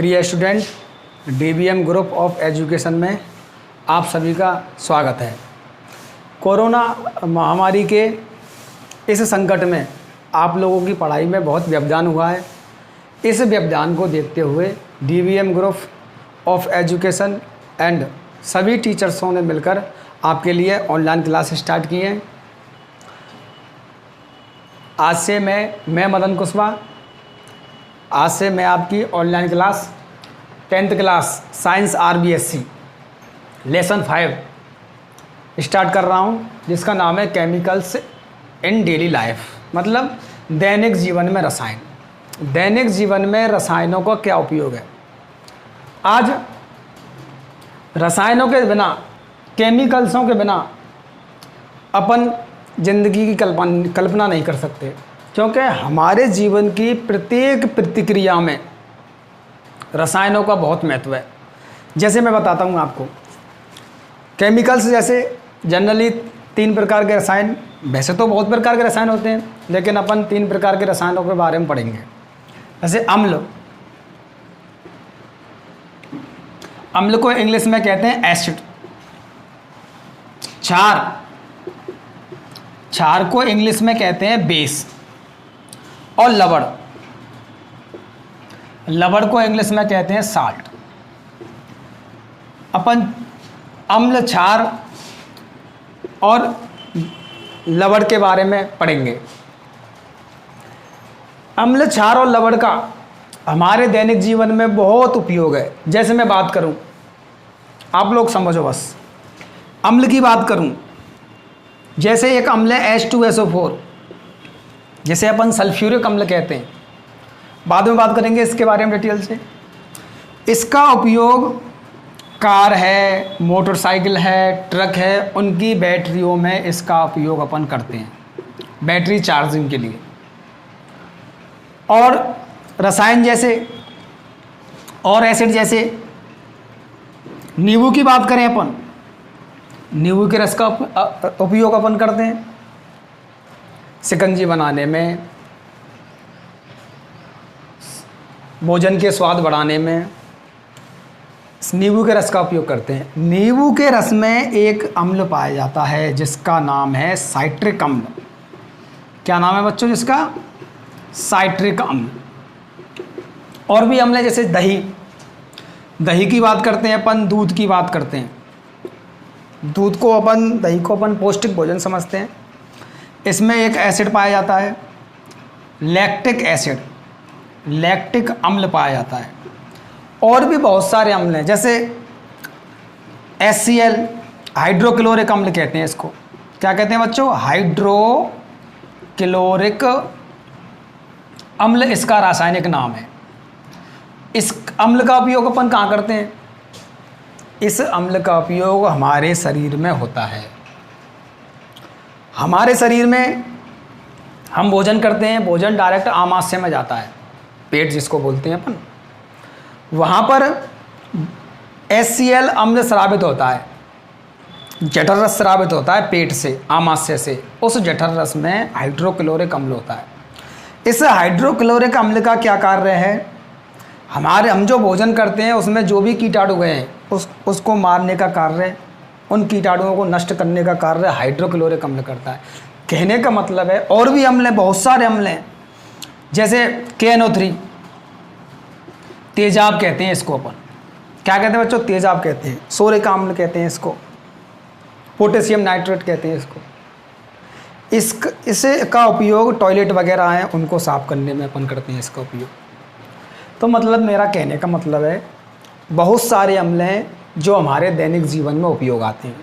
प्रिय student, DBM group of education में आप सभी का स्वागत है। कोरोना महामारी के इस संकट में आप लोगों की पढ़ाई में बहुत व्यवधान हुआ है। इस व्यवधान को देखते हुए DBM group of education and सभी टीचर्सों ने मिलकर आपके लिए ऑनलाइन क्लास स्टार्ट की है। आज से मैं मदन कुशवाहा, आज से मैं आपकी online class 10th class science RBSC lesson 5 start कर रहा हूँ, जिसका नाम है केमिकल्स इन डेली लाइफ, मतलब दैनिक जीवन में रसायन। दैनिक जीवन में रसायनों का क्या उपयोग है। आज रसायनों के बिना, केमिकल्सों के बिना अपन ज़िंदगी की कल्पना नहीं कर सकते, क्योंकि हमारे जीवन की प्रत्येक प्रतिक्रिया में रसायनों का बहुत महत्व है। जैसे मैं बताता हूँ आपको, केमिकल्स जैसे जनरली 3 प्रकार के रसायन, वैसे तो बहुत प्रकार के रसायन होते हैं, लेकिन अपन 3 प्रकार के रसायनों के बारे में पढ़ेंगे। जैसे अम्ल को इंग्लिश में कहते हैं एसिड। क्षार को इंग्लिश में कहते हैं बेस। और लवण को इंग्लिश में कहते हैं साल्ट। अपन अम्ल, क्षार और लवण के बारे में पढ़ेंगे। अम्ल, क्षार और लवण का हमारे दैनिक जीवन में बहुत उपयोग है। जैसे मैं बात करूं, आप लोग समझो बस। अम्ल की बात करूं, जैसे एक अम्ल है H2SO4, जिसे अपन सल्फ्यूरिक अम्ल कहते हैं। बाद में बात करेंगे इसके बारे में डिटेल से। इसका उपयोग कार है, मोटरसाइकिल है, ट्रक है, उनकी बैटरियों में इसका उपयोग अपन करते हैं, बैटरी चार्जिंग के लिए। और रसायन जैसे और एसिड जैसे नींबू की बात करें अपन, नींबू के रस का उपयोग अपन करते हैं शिकंजी बनाने में, भोजन के स्वाद बढ़ाने में नींबू के रस का उपयोग करते हैं। नींबू के रस में एक अम्ल पाया जाता है जिसका नाम है साइट्रिक अम्ल। क्या नाम है बच्चों जिसका? साइट्रिक अम्ल। और भी अम्ल है, जैसे दही की बात करते हैं अपन, दूध की बात करते हैं। दही को अपन पौष्टिक भोजन समझते हैं। इसमें एक एसिड पाया जाता है लैक्टिक एसिड, लैक्टिक अम्ल पाया जाता है। और भी बहुत सारे अम्ल हैं, जैसे HCl, हाइड्रोक्लोरिक अम्ल कहते हैं इसको। क्या कहते हैं बच्चों? हाइड्रोक्लोरिक अम्ल इसका रासायनिक नाम है। इस अम्ल का उपयोग अपन कहाँ करते हैं? इस अम्ल का उपयोग हमारे शरीर में होता है। हमारे शरीर में हम भोजन करते हैं, भोजन डायरेक्ट आमाशय में जाता है, पेट जिसको बोलते हैं अपन। वहाँ पर HCl अम्ल स्रावित होता है, जठर रस स्रावित होता है पेट से, आमाशय से। उस जठर रस में हाइड्रोक्लोरिक अम्ल होता है। इस हाइड्रोक्लोरिक अम्ल का क्या कार्य है? हम जो भोजन करते हैं उसमें जो भी कीटाणु गए हैं उसको मारने का कार्य, उन कीटाणुओं को नष्ट करने का कार्य हाइड्रोक्लोरिक अम्ल करता है। कहने का मतलब है, और भी अम्ल हैं, बहुत सारे अम्ल हैं, जैसे KNO3, तेजाब कहते हैं इसको अपन। क्या कहते हैं बच्चों? तेजाब कहते हैं। सोरिक अम्ल कहते हैं इसको, पोटेशियम नाइट्रेट कहते हैं इसको। इसे का उपयोग टॉयलेट वगैरह हैं उनको साफ करने में अपन करते हैं इसका उपयोग। तो मतलब मेरा कहने का मतलब है, बहुत सारे अम्ल हैं जो हमारे दैनिक जीवन में उपयोग आते हैं।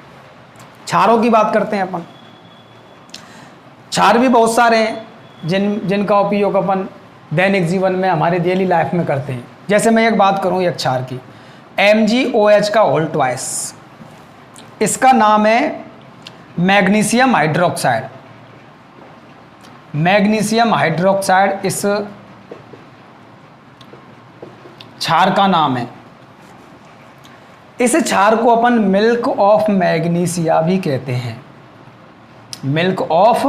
क्षारों की बात करते हैं अपन। क्षार भी बहुत सारे हैं जिनका उपयोग अपन दैनिक जीवन में हमारे डेली लाइफ में करते हैं। जैसे मैं एक बात करूं एक क्षार की, MgOH का होल ट्वाइस, इसका नाम है मैग्नीशियम हाइड्रोक्साइड। मैग्नीशियम हाइड्रोक्साइड इस क्षार का नाम है। इस क्षार को अपन मिल्क ऑफ मैग्नीशिया भी कहते हैं। मिल्क ऑफ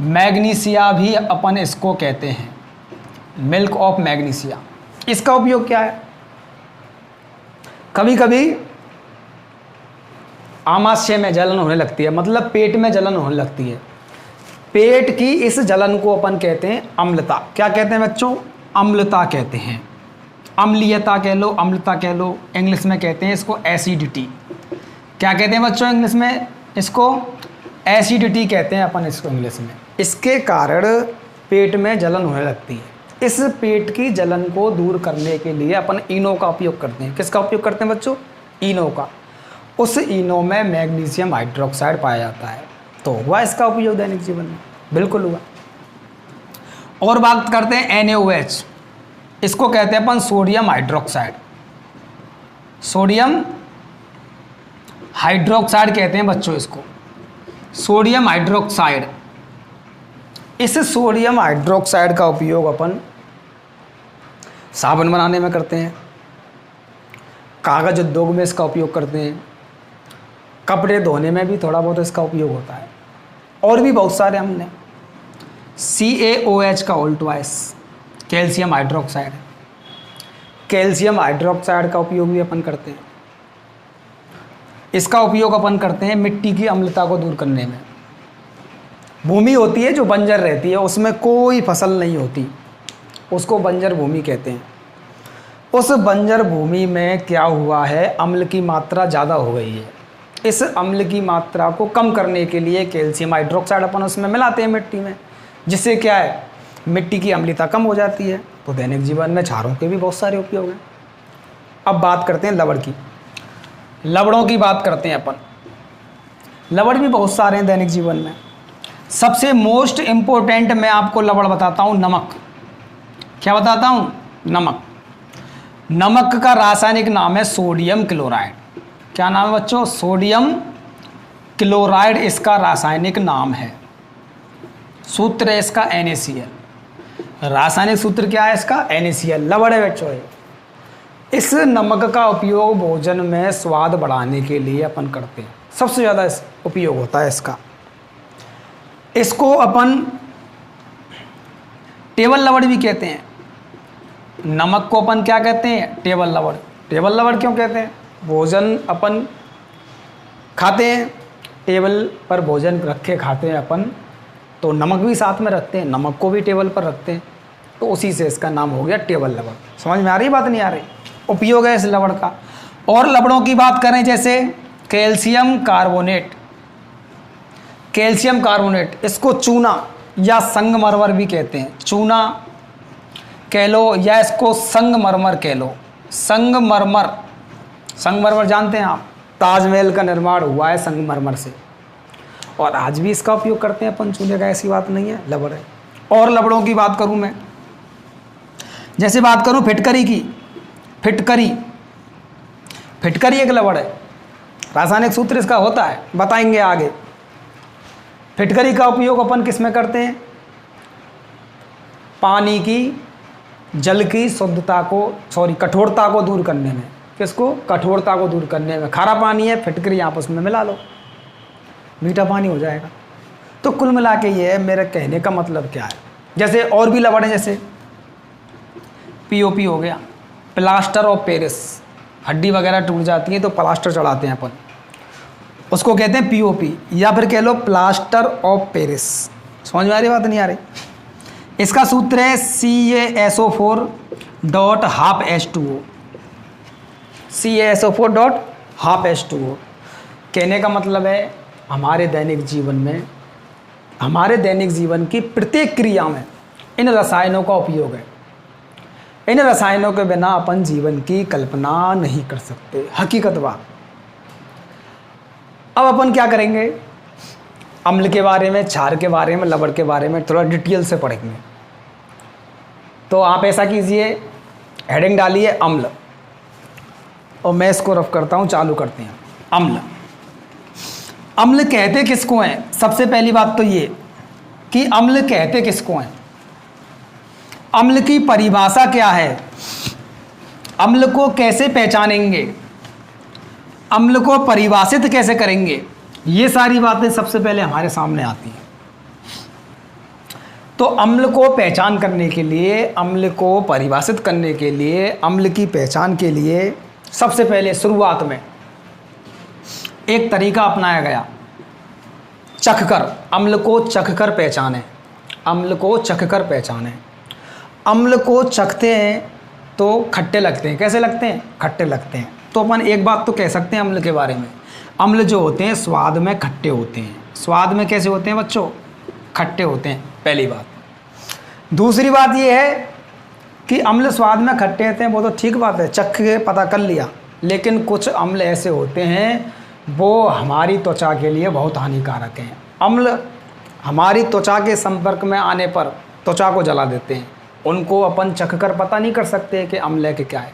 मैग्नीशिया भी अपन इसको कहते हैं। Milk of magnesia. इसका उपयोग क्या है? कभी कभी आमाशय में जलन होने लगती है, मतलब पेट में जलन होने लगती है। पेट की इस जलन को अपन कहते हैं अम्लता। क्या कहते हैं बच्चों? अम्लता कहते हैं। अम्लीयता कह लो, अम्लता कह लो, इंग्लिश में कहते हैं इसको एसिडिटी। क्या कहते हैं बच्चों इंग्लिश में? इसको एसिडिटी कहते हैं अपन इसको इंग्लिश में। इसके कारण पेट में जलन होने लगती है। इस पेट की जलन को दूर करने के लिए अपन इनो का उपयोग करते हैं। किसका उपयोग करते हैं बच्चों? इनो का। उस इनो में मैग्नीशियम हाइड्रोक्साइड पाया जाता है, तो हुआ इसका उपयोग दैनिक जीवन में, बिल्कुल हुआ। और बात करते हैं NaOH। इसको कहते हैं अपन सोडियम हाइड्रोक्साइड। सोडियम हाइड्रोक्साइड कहते हैं बच्चों इसको, सोडियम हाइड्रोक्साइड। इस सोडियम हाइड्रोक्साइड का उपयोग अपन साबुन बनाने में करते हैं, कागज उद्योग में इसका उपयोग करते हैं, कपड़े धोने में भी थोड़ा बहुत इसका उपयोग होता है, और भी बहुत सारे। हमने CaOH का ऑल्टवाइस कैल्शियम हाइड्रोक्साइड है। कैल्शियम हाइड्रोक्साइड का उपयोग भी अपन करते हैं। इसका उपयोग अपन करते हैं मिट्टी की अम्लता को दूर करने में। भूमि होती है जो बंजर रहती है, उसमें कोई फसल नहीं होती, उसको बंजर भूमि कहते हैं। उस बंजर भूमि में क्या हुआ है? अम्ल की मात्रा ज़्यादा हो गई है। इस अम्ल की मात्रा को कम करने के लिए कैल्शियम हाइड्रोक्साइड अपन उसमें मिलाते हैं मिट्टी में, जिससे क्या है? मिट्टी की अम्लता कम हो जाती है। तो दैनिक जीवन में क्षारों के भी बहुत सारे उपयोग हैं। अब बात करते हैं लवण की। लवणों की बात करते हैं अपन। लवण भी बहुत सारे हैं दैनिक जीवन में। सबसे मोस्ट इम्पोर्टेंट मैं आपको लवण बताता हूँ, नमक। क्या बताता हूँ? नमक। नमक का रासायनिक नाम है सोडियम क्लोराइड। क्या नाम है बच्चों? सोडियम क्लोराइड इसका रासायनिक नाम है। सूत्र है इसका NaCl। रासायनिक सूत्र क्या है इसका? NaCl। लवण है बच्चों। इस नमक का उपयोग भोजन में स्वाद बढ़ाने के लिए अपन करते हैं, सबसे ज़्यादा उपयोग होता है इसका। इसको अपन टेबल लवण भी कहते हैं। नमक को अपन क्या कहते हैं? टेबल लवण। टेबल लवण क्यों कहते हैं? भोजन अपन खाते हैं, टेबल पर भोजन रखे खाते हैं अपन, तो नमक भी साथ में रखते हैं, नमक को भी टेबल पर रखते हैं, तो उसी से इसका नाम हो गया टेबल लवण। समझ में आ रही? बात नहीं आ रही? उपयोग है इस लवण का। और लवणों की बात करें जैसे कैल्शियम कार्बोनेट। कैल्शियम कार्बोनेट, इसको चूना या संगमरमर भी कहते हैं। चूना कह लो या इसको संगमरमर कह लो। संगमरमर, संगमरमर जानते हैं आप? ताजमहल का निर्माण हुआ है संगमरमर से, और आज भी इसका उपयोग करते हैं अपन चूने का, ऐसी बात नहीं है, लवण है। और लवणों की बात करूं मैं, जैसे बात करूं फिटकरी की। फिटकरी, फिटकरी एक लवण है। रासायनिक सूत्र इसका होता है, बताएंगे आगे। फिटकरी का उपयोग अपन किस में करते हैं? पानी की, जल की शुद्धता को, कठोरता को दूर करने में। किसको? कठोरता को दूर करने में। खारा पानी है, फिटकरी आपस में मिला लो, मीठा पानी हो जाएगा। तो कुल मिला के ये है, मेरे कहने का मतलब क्या है। जैसे और भी लवण है, जैसे POP हो गया, प्लास्टर ऑफ पेरिस। हड्डी वगैरह टूट जाती है तो प्लास्टर चढ़ाते हैं अपन, उसको कहते हैं POP, या फिर कह लो प्लास्टर ऑफ पेरिस। समझ में आ रही? बात नहीं आ रही? इसका सूत्र है CaSO4.12H2O। CaSO4.12H2O। कहने का मतलब है हमारे दैनिक जीवन में, हमारे दैनिक जीवन की प्रत्येक क्रिया में इन रसायनों का उपयोग है। इन रसायनों के बिना अपन जीवन की कल्पना नहीं कर सकते, हकीकत बात। अब अपन क्या करेंगे? अम्ल के बारे में, क्षार के बारे में, लवण के बारे में थोड़ा डिटेल से पढ़ेंगे। तो आप ऐसा कीजिए, हेडिंग डालिए अम्ल, और मैं इसको रफ करता हूँ, चालू करते हैं। अम्ल। अम्ल कहते किसको हैं? सबसे पहली बात तो ये कि अम्ल कहते किसको हैं। अम्ल की परिभाषा क्या है? अम्ल को कैसे पहचानेंगे? अम्ल को परिभाषित कैसे करेंगे? ये सारी बातें सबसे पहले हमारे सामने आती हैं। तो अम्ल को पहचान करने के लिए, अम्ल को परिभाषित करने के लिए, अम्ल की पहचान के लिए सबसे पहले शुरुआत में एक तरीका अपनाया गया, चखकर, अम्ल को चखकर पहचाने, अम्ल को चखकर पहचाने। अम्ल को चखते हैं तो खट्टे लगते हैं। कैसे लगते हैं? खट्टे लगते हैं। तो अपन एक बात तो कह सकते हैं अम्ल के बारे में, अम्ल जो होते हैं स्वाद में खट्टे होते हैं। स्वाद में कैसे होते हैं बच्चों? खट्टे होते हैं, पहली बात। दूसरी बात ये है कि अम्ल स्वाद में खट्टे होते हैं, वो तो ठीक बात है, चख के पता कर लिया, लेकिन कुछ अम्ल ऐसे होते हैं वो हमारी त्वचा के लिए बहुत हानिकारक हैं। अम्ल हमारी त्वचा के संपर्क में आने पर त्वचा को जला देते हैं। उनको अपन चख कर पता नहीं कर सकते कि अम्ल है कि क्या है,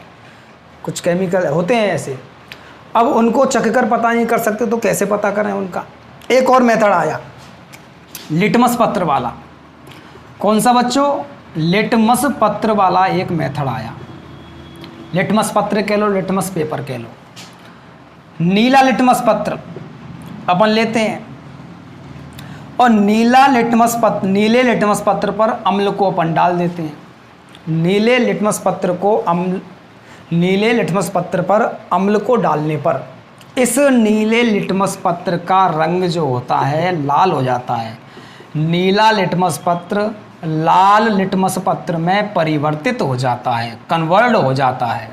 कुछ केमिकल होते हैं ऐसे। अब उनको चख कर पता नहीं कर सकते तो कैसे पता करें उनका? एक और मेथड आया, लिटमस पत्र वाला। कौन सा बच्चों? लिटमस पत्र वाला एक मेथड आया। लिटमस पत्र कह लो, लिटमस पेपर कह लो। नीला लिटमस पत्र अपन लेते हैं और नीले लिटमस पत्र पर अम्ल को अपन डाल देते हैं। नीले लिटमस पत्र पर अम्ल को डालने पर इस नीले लिटमस पत्र का रंग जो होता है लाल हो जाता है। नीला लिटमस पत्र लाल लिटमस पत्र में परिवर्तित हो जाता है, कन्वर्ट हो जाता है।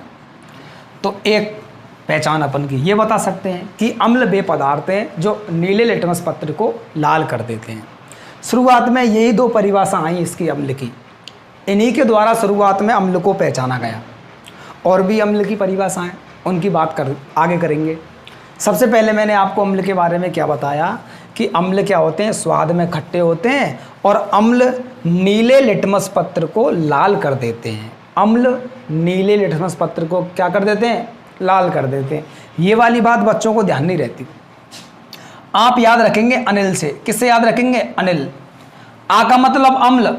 तो एक पहचान अपन की ये बता सकते हैं कि अम्ल वे पदार्थ हैं जो नीले लिटमस पत्र को लाल कर देते हैं। शुरुआत में यही दो परिभाषा आई इसकी अम्ल की, इन्हीं के द्वारा शुरुआत में अम्ल को पहचाना गया। और भी अम्ल की परिभाषाएं, उनकी बात आगे करेंगे। सबसे पहले मैंने आपको अम्ल के बारे में क्या बताया कि अम्ल क्या होते हैं? स्वाद में खट्टे होते हैं और अम्ल नीले लिटमस पत्र को लाल कर देते हैं। अम्ल नीले लिटमस पत्र को क्या कर देते हैं? लाल कर देते हैं। ये वाली बात बच्चों को ध्यान नहीं रहती। आप याद रखेंगे अनिल से। किससे याद रखेंगे? अनिल। आ का मतलब अम्ल,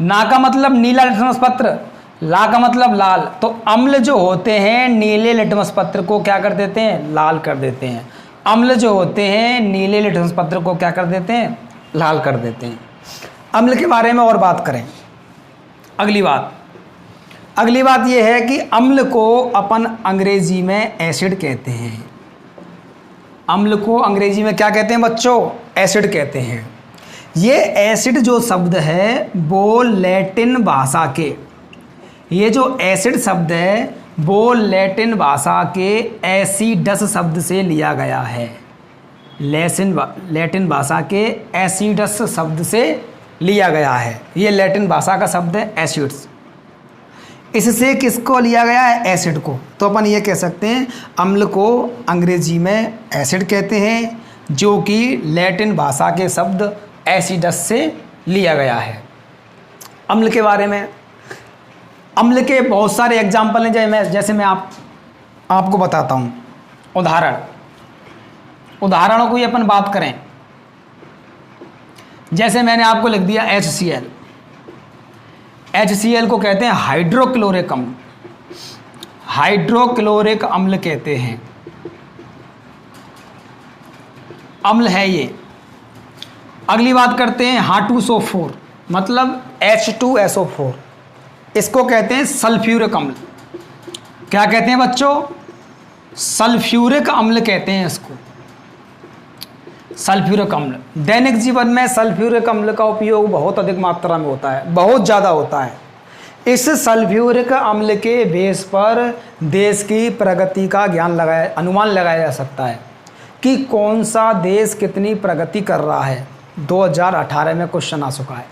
ना का मतलब नीला लिटमस पत्र, ला का मतलब लाल। तो अम्ल जो होते हैं नीले लिटमस पत्र को क्या कर देते हैं? लाल कर देते हैं। अम्ल जो होते हैं नीले लिटमस पत्र को क्या कर देते हैं? लाल कर देते हैं। अम्ल के बारे में और बात करें। अगली बात यह है कि अम्ल को अपन अंग्रेजी में एसिड कहते हैं। अम्ल को अंग्रेजी में क्या कहते हैं बच्चों? एसिड कहते हैं। ये एसिड जो शब्द है वो लैटिन भाषा के, ये जो एसिड शब्द है वो लैटिन भाषा के एसिडस शब्द से लिया गया है। लैटिन भाषा के एसिडस शब्द से लिया गया है। ये लैटिन भाषा का शब्द है एसिड्स। इससे किसको लिया गया है? एसिड को। तो अपन ये कह सकते हैं अम्ल को अंग्रेजी में एसिड कहते हैं, जो कि लैटिन भाषा के शब्द एसिडस से लिया गया है। अम्ल के बारे में, अम्ल के बहुत सारे एग्जाम्पल हैं, जैसे मैं आपको बताता हूँ। उदाहरणों को ही अपन बात करें, जैसे मैंने आपको लिख दिया HCl। HCl को कहते हैं हाइड्रोक्लोरिक अम्ल। हाइड्रोक्लोरिक अम्ल कहते हैं, अम्ल है ये। अगली बात करते हैं H2SO4, मतलब H2SO4, इसको कहते हैं सल्फ्यूरिक अम्ल। क्या कहते हैं बच्चों? सल्फ्यूरिक अम्ल कहते हैं इसको, सल्फ्यूरिक अम्ल। दैनिक जीवन में सल्फ्यूरिक अम्ल का उपयोग बहुत अधिक मात्रा में होता है, बहुत ज़्यादा होता है। इस सल्फ्यूरिक अम्ल के बेस पर देश की प्रगति का अनुमान लगाया जा सकता है कि कौन सा देश कितनी प्रगति कर रहा है। 2018 में क्वेश्चन आ चुका है।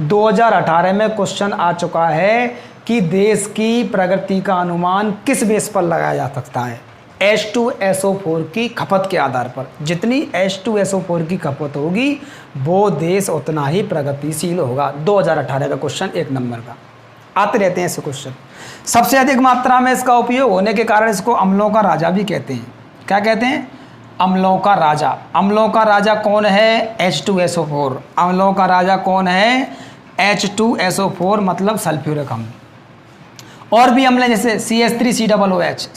2018 में क्वेश्चन आ चुका है कि देश की प्रगति का अनुमान किस बेस पर लगाया जा सकता है? H2SO4 की खपत के आधार पर। जितनी H2SO4 की खपत होगी वो देश उतना ही प्रगतिशील होगा। 2018 का क्वेश्चन 1 नंबर का। आते रहते हैं ऐसे क्वेश्चन। सबसे अधिक मात्रा में इसका उपयोग होने के कारण इसको अम्लों का राजा भी कहते हैं। क्या कहते हैं? अम्लों का राजा। अम्लों का राजा कौन है? H2SO4। अम्लों का राजा कौन है? H2SO4 मतलब सल्फ्यूरिक अम्ल। और भी अम्ल जैसे CH3COOH,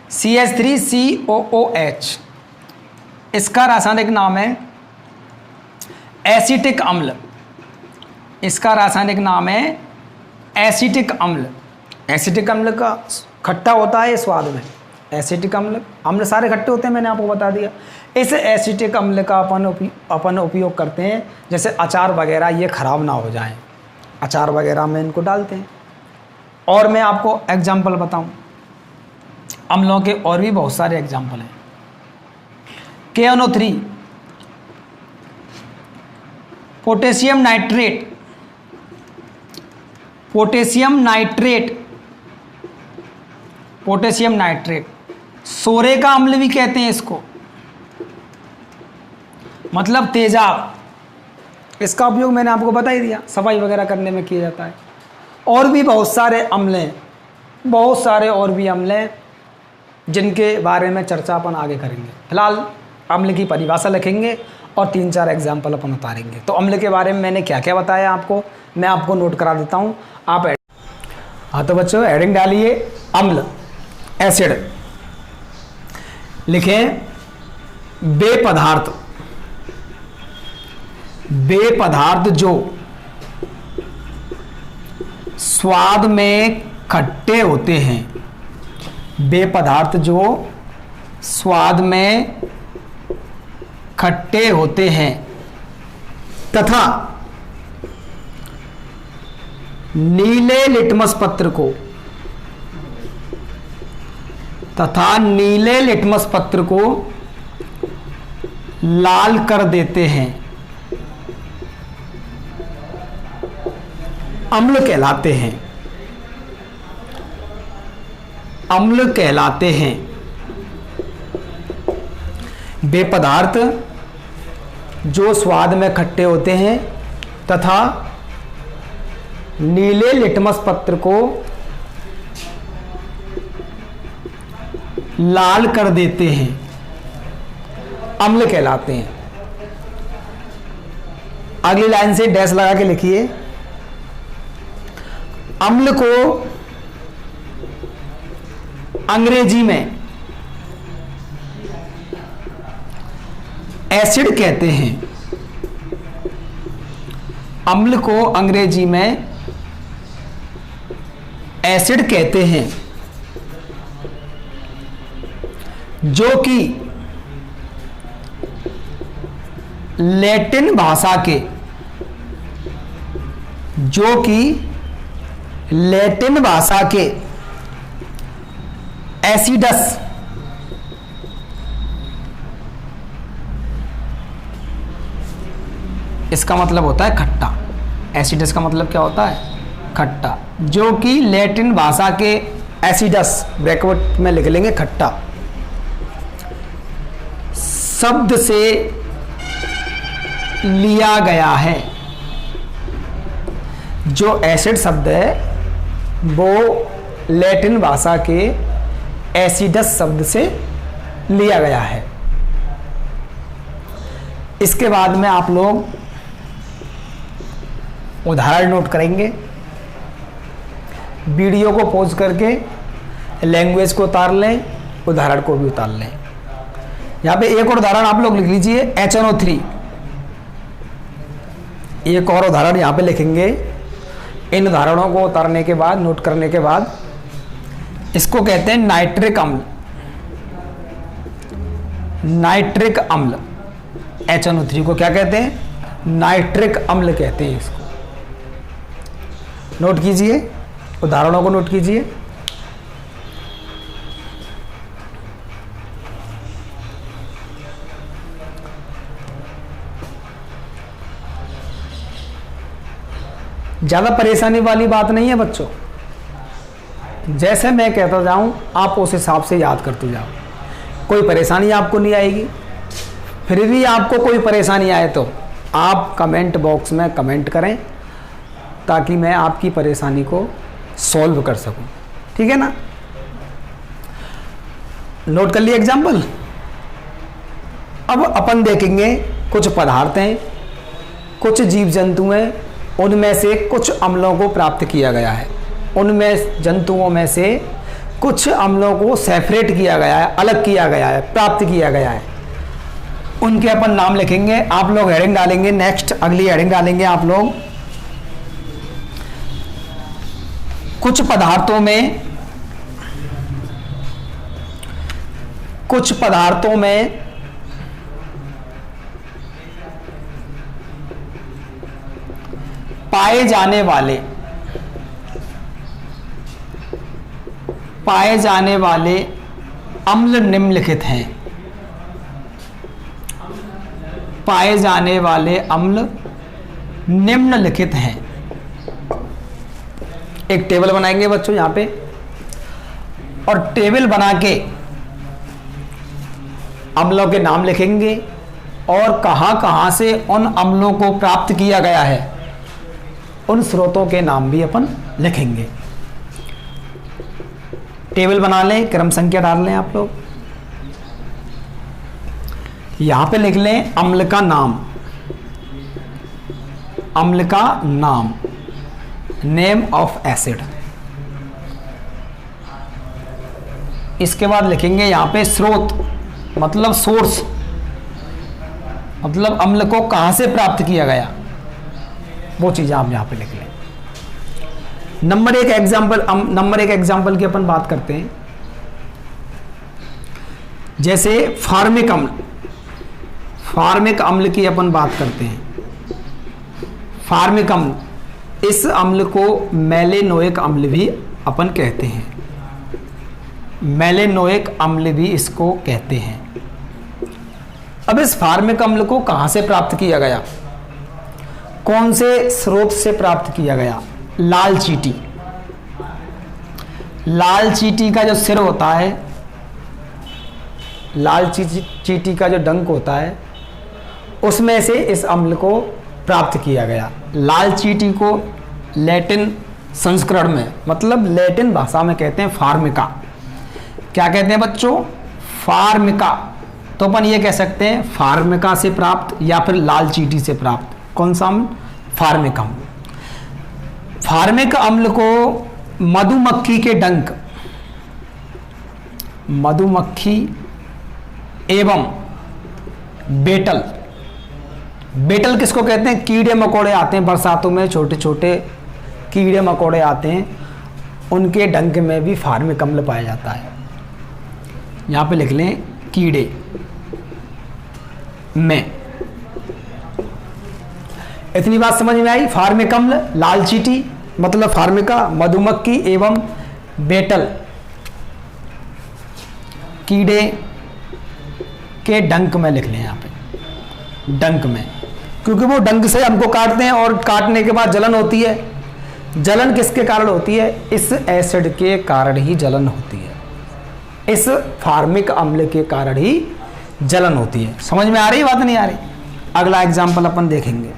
CH3COOH, इसका रासायनिक नाम है एसिटिक अम्ल, इसका रासायनिक नाम है एसिटिक अम्ल। एसिटिक अम्ल का खट्टा होता है स्वाद में। एसिटिक अम्ल, अम्ल सारे खट्टे होते हैं, मैंने आपको बता दिया। इस एसिटिक अम्ल का अपन उपयोग करते हैं, जैसे अचार वगैरह ये ख़राब ना हो जाएं, अचार वगैरह में इनको डालते हैं। और मैं आपको एग्जाम्पल बताऊं, अम्लों के और भी बहुत सारे एग्जाम्पल हैं। KNO3, potassium nitrate, potassium nitrate, potassium nitrate, सोरे का अम्ल भी कहते हैं इसको, मतलब तेजाब। इसका उपयोग मैंने आपको बता ही दिया, सफाई वगैरह करने में किया जाता है। और भी बहुत सारे अम्ल हैं, बहुत सारे और भी अम्ल हैं जिनके बारे में चर्चा अपन आगे करेंगे। फिलहाल अम्ल की परिभाषा लिखेंगे और 3-4 एग्जाम्पल अपन उतारेंगे। तो अम्ल के बारे में मैंने क्या क्या बताया आपको, मैं आपको नोट करा देता हूँ, आप हाँ तो बच्चों हेडिंग डालिए अम्ल, एसिड लिखें। बेपदार्थ, बेपदार्थ जो स्वाद में खट्टे होते हैं, बेपदार्थ जो स्वाद में खट्टे होते हैं तथा नीले लिटमस पत्र को, तथा नीले लिटमस पत्र को लाल कर देते हैं, अम्ल कहलाते हैं, अम्ल कहलाते हैं। बेपदार्थ जो स्वाद में खट्टे होते हैं तथा नीले लिटमस पत्र को लाल कर देते हैं, अम्ल कहलाते हैं। अगली लाइन से डैश लगा के लिखिए। अम्ल को अंग्रेजी में एसिड कहते हैं, अम्ल को अंग्रेजी में एसिड कहते हैं, जो कि लैटिन भाषा के, जो कि लैटिन भाषा के एसिडस, इसका मतलब होता है खट्टा। एसिडस का मतलब क्या होता है? खट्टा। जो कि लैटिन भाषा के एसिडस, ब्रैकेट में लिख लेंगे खट्टा, शब्द से लिया गया है। जो एसिड शब्द है वो लैटिन भाषा के एसिडस शब्द से लिया गया है। इसके बाद में आप लोग उदाहरण नोट करेंगे। वीडियो को पॉज करके लैंग्वेज को उतार लें, उदाहरण को भी उतार लें। यहाँ पे एक और उदाहरण आप लोग लिख लीजिए, HNO3। एक और उदाहरण यहाँ पे लिखेंगे। इन उदाहरणों को उतारने के बाद, नोट करने के बाद, इसको कहते हैं नाइट्रिक अम्ल। नाइट्रिक अम्ल, HNO3 को क्या कहते हैं? नाइट्रिक अम्ल कहते हैं इसको। नोट कीजिए, उदाहरणों को नोट कीजिए। ज़्यादा परेशानी वाली बात नहीं है बच्चों। जैसे मैं कहता जाऊं आप उस हिसाब से याद करते जाओ, कोई परेशानी आपको नहीं आएगी। फिर भी आपको कोई परेशानी आए तो आप कमेंट बॉक्स में कमेंट करें, ताकि मैं आपकी परेशानी को सॉल्व कर सकूं। ठीक है ना? नोट कर लिए एग्जाम्पल। अब अपन देखेंगे कुछ पदार्थ हैं, कुछ जीव जंतु हैं, उनमें से कुछ अम्लों को प्राप्त किया गया है। उनमें जंतुओं में से कुछ अम्लों को सेपरेट किया गया है, अलग किया गया है, प्राप्त किया गया है। उनके अपन नाम लिखेंगे, आप लोग हेडिंग डालेंगे, नेक्स्ट अगली हेडिंग डालेंगे आप लोग, कुछ पदार्थों में पाए जाने वाले अम्ल निम्नलिखित हैं। पाए जाने वाले अम्ल निम्नलिखित हैं। एक टेबल बनाएंगे बच्चों यहाँ पे, और टेबल बना के अम्लों के नाम लिखेंगे और कहाँ कहाँ से उन अम्लों को प्राप्त किया गया है उन स्रोतों के नाम भी अपन लिखेंगे। टेबल बना लें, क्रम संख्या डाल लें आप लोग, यहां पे लिख लें अम्ल का नाम, अम्ल का नाम, नेम ऑफ एसिड। इसके बाद लिखेंगे यहां पे स्रोत, मतलब सोर्स, मतलब अम्ल को कहां से प्राप्त किया गया, वो चीजें आप यहां पे लिख लें। नंबर एक एग्जाम्पल की अपन बात करते हैं, जैसे फार्मिक अम्ल की अपन बात करते हैं। फार्मिक अम्ल, इस अम्ल को मेलेनोइक अम्ल भी अपन कहते हैं, मेलेनोइक अम्ल भी इसको कहते हैं। अब इस फार्मिक अम्ल को कहां से प्राप्त किया गया, कौन से स्रोत से प्राप्त किया गया? लाल चींटी। लाल चींटी का जो सिर होता है, लाल चींटी का जो डंक होता है, उसमें से इस अम्ल को प्राप्त किया गया। लाल चींटी को लैटिन संस्करण में, मतलब लैटिन भाषा में कहते हैं फार्मिका। क्या कहते हैं बच्चों? फार्मिका। तो अपन ये कह सकते हैं फार्मिका से प्राप्त या फिर लाल चींटी से प्राप्त। कौन सा अम्ल? फार्मिक अम्ल। फार्मिक अम्ल को मधुमक्खी के डंक, मधुमक्खी एवं बेटल, बेटल किसको कहते हैं? कीड़े मकोड़े आते हैं बरसातों में, छोटे छोटे कीड़े मकोड़े आते हैं, उनके डंक में भी फार्मिक अम्ल पाया जाता है। यहां पे लिख लें कीड़े में। इतनी बात समझ में आई? फार्मिक अम्ल, लाल चींटी मतलब फार्मिका, मधुमक्खी एवं बेटल कीड़े के डंक में लिख लें यहां पे, डंक में, क्योंकि वो डंक से हमको काटते हैं और काटने के बाद जलन होती है। जलन किसके कारण होती है? इस एसिड के कारण ही जलन होती है, इस फार्मिक अम्ल के कारण ही जलन होती है। समझ में आ रही बात? नहीं आ रही? अगला एग्जाम्पल अपन देखेंगे,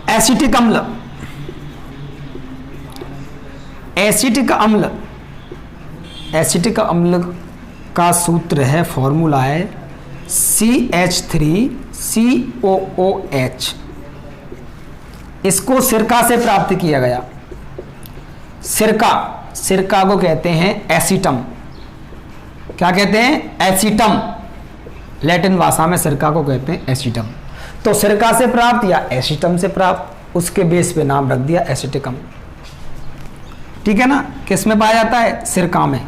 एसिटिक अम्ल। एसिटिक अम्ल, एसिटिक अम्ल का सूत्र है, फॉर्मूला है CH3COOH। इसको सिरका से प्राप्त किया गया। सिरका, सिरका को कहते हैं एसिटम। क्या कहते हैं? एसिटम। लैटिन भाषा में सिरका को कहते हैं एसिटम। तो सिरका से प्राप्त या एसिटम से प्राप्त, उसके बेस पे नाम रख दिया एसिटिक अम्ल। ठीक है ना? किस में पाया जाता है? सिरका में।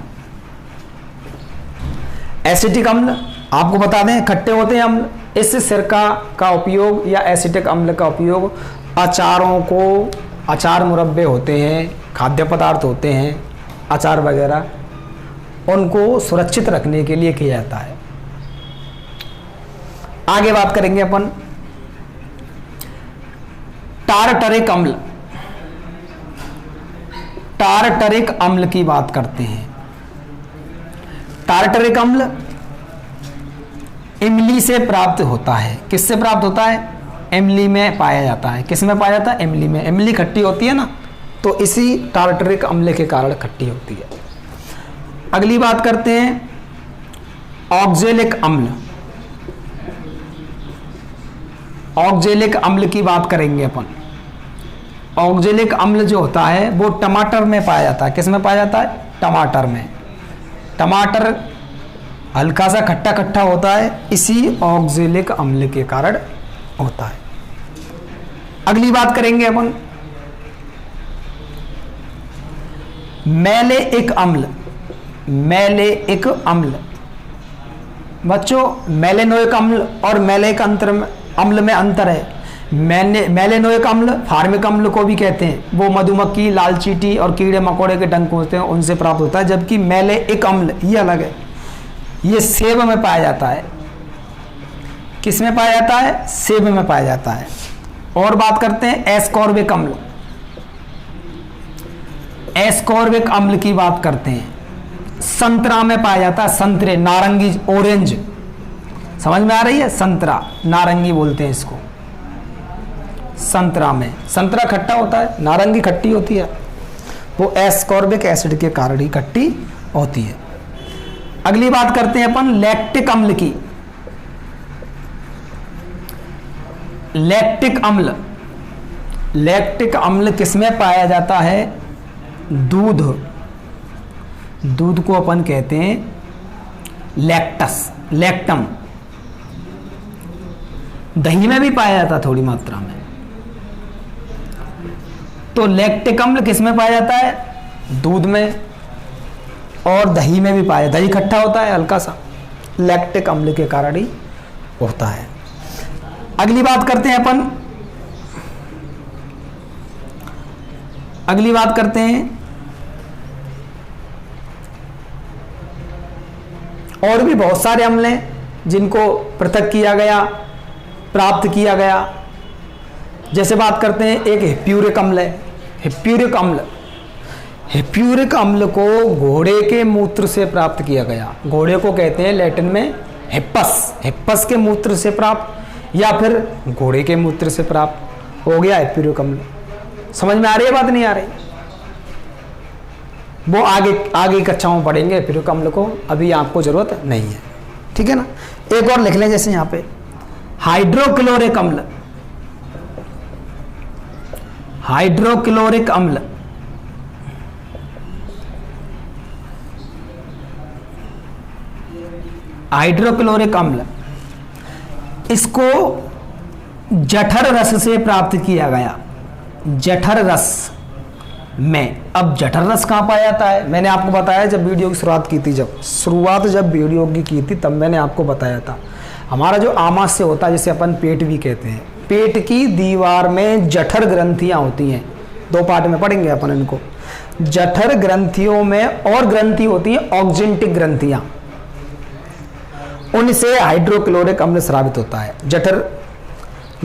एसिटिक अम्ल आपको बता दें खट्टे होते हैं अम्ल। इस सिरका का उपयोग या एसिटिक अम्ल का उपयोग अचारों को, अचार मुरब्बे होते हैं, खाद्य पदार्थ होते हैं, अचार वगैरह, उनको सुरक्षित रखने के लिए किया जाता है। आगे बात करेंगे अपन टारटरिक अम्ल। टारटरिक अम्ल की बात करते हैं। टारटरिक अम्ल इमली से प्राप्त होता है। किससे प्राप्त होता है? इमली में पाया जाता है। किस में पाया जाता है? इमली में। इमली खट्टी होती है ना, तो इसी टारटरिक अम्ल के कारण खट्टी होती है। अगली बात करते हैं ऑक्जेलिक अम्ल। ऑक्जेलिक अम्ल की बात करेंगे अपन। ऑक्जेलिक अम्ल जो होता है वो टमाटर में पाया जाता है। किस में पाया जाता है? टमाटर में। टमाटर हल्का सा खट्टा खट्टा होता है, इसी ऑक्जेलिक अम्ल के कारण होता है। अगली बात करेंगे अपन मैलेइक अम्ल। मैलेइक अम्ल बच्चों, मैलेनोइक अम्ल और मैलेइक अम्ल में अंतर है। मैलेनोइक अम्ल फार्मिक अम्ल को भी कहते हैं, वो मधुमक्खी, लाल चींटी और कीड़े मकोड़े के डंक होते हैं उनसे प्राप्त होता है, जबकि मैलेइक अम्ल ये अलग है, ये सेब में पाया जाता है। किस में पाया जाता है? सेब में पाया जाता है। और बात करते हैं एस्कॉर्बिक अम्ल। एस्कॉर्बिक अम्ल की बात करते हैं, संतरा में पाया जाता है, संतरे, नारंगी, ऑरेंज, समझ में आ रही है? संतरा, नारंगी बोलते हैं इसको। संतरा में, संतरा खट्टा होता है, नारंगी खट्टी होती है, वो एस्कॉर्बिक एसिड के कारण ही खट्टी होती है। अगली बात करते हैं अपन लैक्टिक अम्ल की। लैक्टिक अम्ल, लैक्टिक अम्ल किसमें पाया जाता है? दूध, दूध को अपन कहते हैं लैक्टस, लैक्टम। दही में भी पाया जाता है थोड़ी मात्रा में। तो लैक्टिक अम्ल किसमें पाया जाता है? दूध में और दही में भी पाया। दही खट्टा होता है हल्का सा, लैक्टिक अम्ल के कारण ही होता है। अगली बात करते हैं अपन, अगली बात करते हैं और भी बहुत सारे अम्ल हैं जिनको पृथक किया गया, प्राप्त किया गया। जैसे बात करते हैं एक हिप्यूरिक अम्ल है। हिप्यूरिक अम्ल, हिप्यूरिक अम्ल को घोड़े के मूत्र से प्राप्त किया गया। घोड़े को कहते हैं लैटिन में हिप्पस, हिप्पस के मूत्र से प्राप्त या फिर घोड़े के मूत्र से प्राप्त हो गया हिप्यूरिक अम्ल। समझ में आ रही है बात? नहीं आ रही? वो आगे कक्षाओं में पढ़ेंगे हिप्यूरिक अम्ल को, अभी आपको जरूरत नहीं है, ठीक है ना। एक और लिख लें, जैसे यहां पे हाइड्रोक्लोरिक अम्ल। हाइड्रोक्लोरिक अम्ल, हाइड्रोक्लोरिक अम्ल, इसको जठर रस से प्राप्त किया गया। जठर रस में, अब जठर रस कहाँ पाया जाता है? मैंने आपको बताया जब वीडियो की शुरुआत की थी, जब वीडियो की थी तब मैंने आपको बताया था। हमारा जो आमाशय होता है, जिसे अपन पेट भी कहते हैं, पेट की दीवार में जठर ग्रंथियां होती हैं। 2 पार्ट में पढ़ेंगे अपन इनको। जठर ग्रंथियों में और ग्रंथि होती है ऑक्जेंटिक ग्रंथियां, उनसे हाइड्रोक्लोरिक अम्ल स्रावित होता है। जठर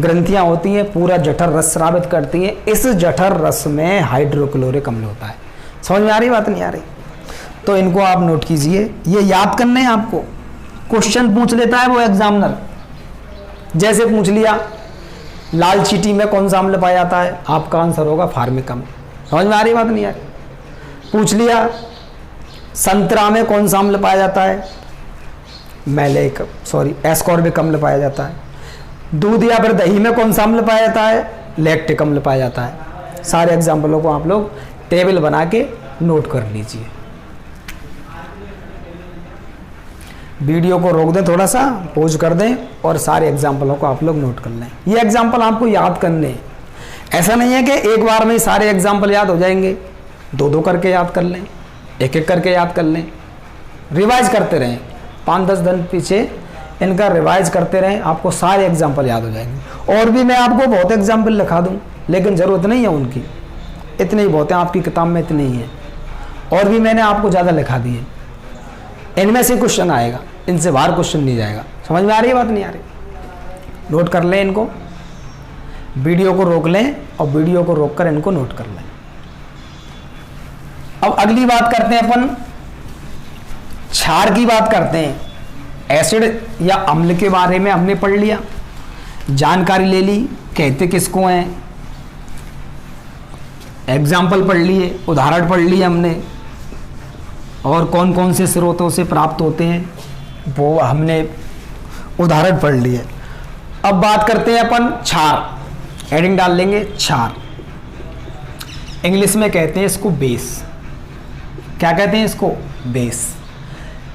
ग्रंथियां होती हैं, पूरा जठर रस स्रावित करती हैं। इस जठर रस में हाइड्रोक्लोरिक अम्ल होता है। समझ में आ रही बात? नहीं आ रही? तो इनको आप नोट कीजिए, ये याद करने हैं आपको। क्वेश्चन पूछ लेता है वो एग्जामिनर, जैसे पूछ लिया लाल चींटी में कौन सा अम्ल पाया जाता है, आपका आंसर होगा फार्मिक अम्ल। समझ में आ रही बात? नहीं आ रही? पूछ लिया संतरा में कौन सा अम्ल पाया जाता है, एस्कॉर्बिक अम्ल पाया जाता है। दूध या फिर दही में कौन सा अम्ल पाया जाता है, लैक्टिक अम्ल पाया जाता है। सारे एग्जाम्पलों को आप लोग टेबल बना के नोट कर लीजिए। वीडियो को रोक दें, थोड़ा सा पॉज कर दें और सारे एग्जाम्पलों को आप लोग नोट कर लें। ये एग्जाम्पल आपको याद करने हैं, ऐसा नहीं है कि एक बार में ही सारे एग्जाम्पल याद हो जाएंगे। 2-2 करके याद कर लें, 1-1 करके याद कर लें, रिवाइज करते रहें। 5-10 दिन पीछे इनका रिवाइज करते रहें, आपको सारे एग्जाम्पल याद हो जाएंगे। और भी मैं आपको बहुत एग्जाम्पल लिखा दूं, लेकिन ज़रूरत नहीं है उनकी, इतने ही बहुत हैं आपकी किताब में, इतने ही हैं। और भी मैंने आपको ज़्यादा लिखा दिए। इनमें से क्वेश्चन आएगा, इनसे बाहर क्वेश्चन नहीं जाएगा। समझ में आ रही है बात? नहीं आ रही? नोट कर लें इनको, वीडियो को रोक लें और वीडियो को रोक कर इनको नोट कर लें। अब अगली बात करते हैं अपन, क्षार की बात करते हैं। एसिड या अम्ल के बारे में हमने पढ़ लिया, जानकारी ले ली, कहते किसको हैं, एग्जाम्पल पढ़ लिए, उदाहरण पढ़ लिए हमने, और कौन कौन से स्रोतों से प्राप्त होते हैं वो हमने उदाहरण पढ़ लिए। अब बात करते हैं अपन क्षार, हेडिंग डाल लेंगे क्षार। इंग्लिश में कहते हैं इसको बेस। क्या कहते हैं इसको? बेस।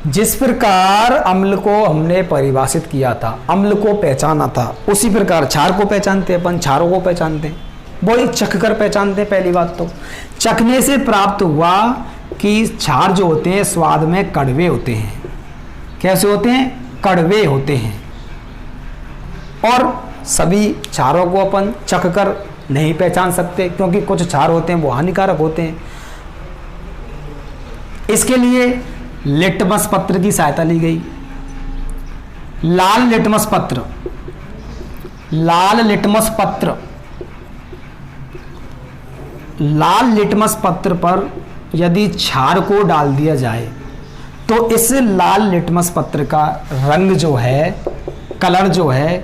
जिस प्रकार अम्ल को हमने परिभाषित किया था, अम्ल को पहचाना था, उसी प्रकार क्षार को पहचानते हैं अपन, क्षारों को पहचानते हैं, वही चख कर पहचानते हैं। पहली बात तो चखने से प्राप्त हुआ कि क्षार जो होते हैं स्वाद में कड़वे होते हैं। कैसे होते हैं? कड़वे होते हैं। और सभी क्षारों को अपन चख कर नहीं पहचान सकते, क्योंकि कुछ क्षार होते हैं वो हानिकारक होते हैं। इसके लिए लिटमस पत्र की सहायता ली गई। लाल लिटमस पत्र, लाल लिटमस पत्र, लाल लिटमस पत्र पर यदि क्षार को डाल दिया जाए तो इस लाल लिटमस पत्र का रंग जो है, कलर जो है